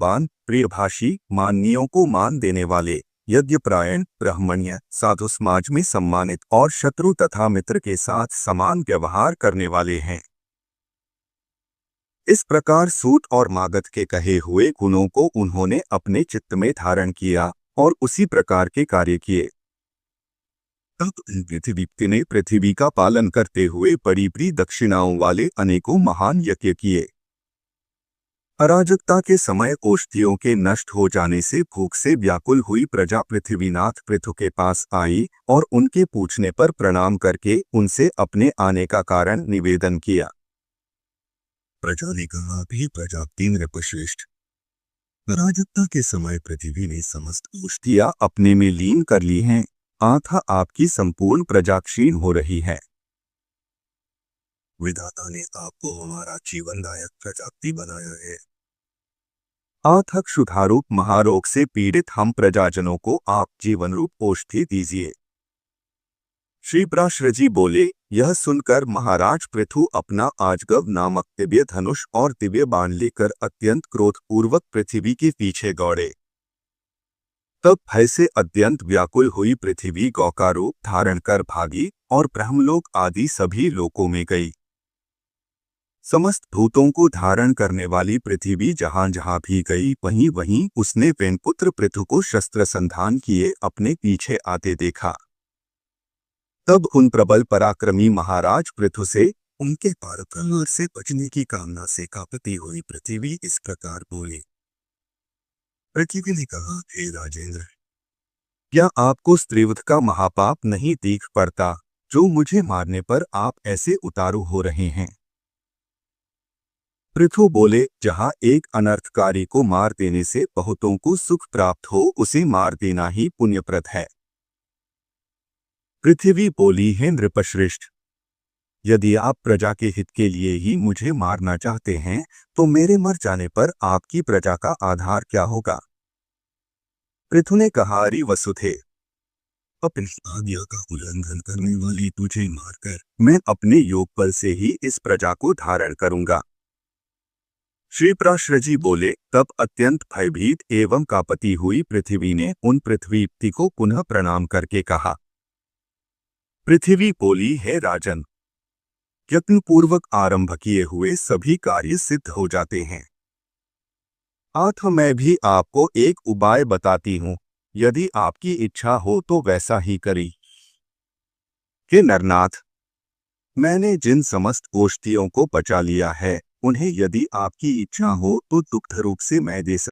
विद्वान, प्रियभाषी, माननीयों को मान देने वाले, यज्ञपरायण, ब्राह्मण्य, साधु समाज में सम्मानित और शत्रु तथा मित्र के साथ समान व्यवहार करने वाले हैं। इस प्रकार सूत और मागध के कहे हुए गुणों को उन्होंने अपने चित्त में धारण किया और उसी प्रकार के कार्य किए। तब पृथ्वीपति ने पृथ्वी का पालन करते हुए बड़ी बड़ी दक्षिणाओं वाले अनेकों महान यज्ञ किए। अराजकता के समय औषधियों के नष्ट हो जाने से भूख से व्याकुल हुई प्रजा पृथ्वीनाथ पृथु के पास आई और उनके पूछने पर प्रणाम करके उनसे अपने आने का कारण निवेदन किया। प्रजा ने कहा, भी प्रजापति नृपश्रेष्ठ, अराजकता के समय पृथ्वी ने समस्त औषधियां अपने में लीन कर ली हैं, अतः आपकी संपूर्ण प्रजा क्षीण हो रही है। विधाता ने आपको हमारा जीवनदायक प्रजापति बनाया है, अतः क्षुधारूप महारोग से पीड़ित हम प्रजाजनों को आप जीवन रूप औषधि दीजिए। श्री पराशर जी बोले, यह सुनकर महाराज पृथु अपना आजगव नामक दिव्य धनुष और दिव्य बाण लेकर अत्यंत क्रोधपूर्वक पृथ्वी के पीछे दौड़े। तब भय से अत्यंत व्याकुल हुई पृथ्वी गौ का रूप धारण कर भागी और ब्रह्मलोक आदि सभी लोकों में गई। समस्त भूतों को धारण करने वाली पृथ्वी जहां जहां भी गई वहीं वहीं उसने वेनपुत्र पृथु को शस्त्र संधान किए अपने पीछे आते देखा। तब उन प्रबल पराक्रमी महाराज पृथु से उनके पारप्रहार से बचने की कामना से कांपती हुई पृथ्वी इस प्रकार बोली। पृथ्वी ने कहा, हे राजेंद्र, क्या आपको स्त्रीवध का महापाप नहीं दिख पड़ता जो मुझे मारने पर आप ऐसे उतारू हो रहे हैं? पृथु बोले, जहाँ एक अनर्थकारी को मार देने से बहुतों को सुख प्राप्त हो उसे मार देना ही पुण्यप्रद है। पृथ्वी बोली, है नृपश्रेष्ठ, यदि आप प्रजा के हित के लिए ही मुझे मारना चाहते हैं तो मेरे मर जाने पर आपकी प्रजा का आधार क्या होगा? पृथु ने कहा, अरे वसुधे, अपनी आज्ञा का उल्लंघन करने वाली तुझे मारकर मैं अपने योग बल से ही इस प्रजा को धारण करूंगा। श्री पराशर जी बोले, तब अत्यंत भयभीत एवं कांपती हुई पृथ्वी ने उन पृथ्वीपति को पुनः प्रणाम करके कहा। पृथ्वी बोली, है राजन, यत्नपूर्वक आरंभ किए हुए सभी कार्य सिद्ध हो जाते हैं। अतः मैं भी आपको एक उपाय बताती हूँ, यदि आपकी इच्छा हो तो वैसा ही करी। हे नरनाथ, मैंने जिन समस्त औषधियों को पचा लिया है उन्हें यदि आपकी इच्छा हो तो दुग्ध रूप से मैं दे सकता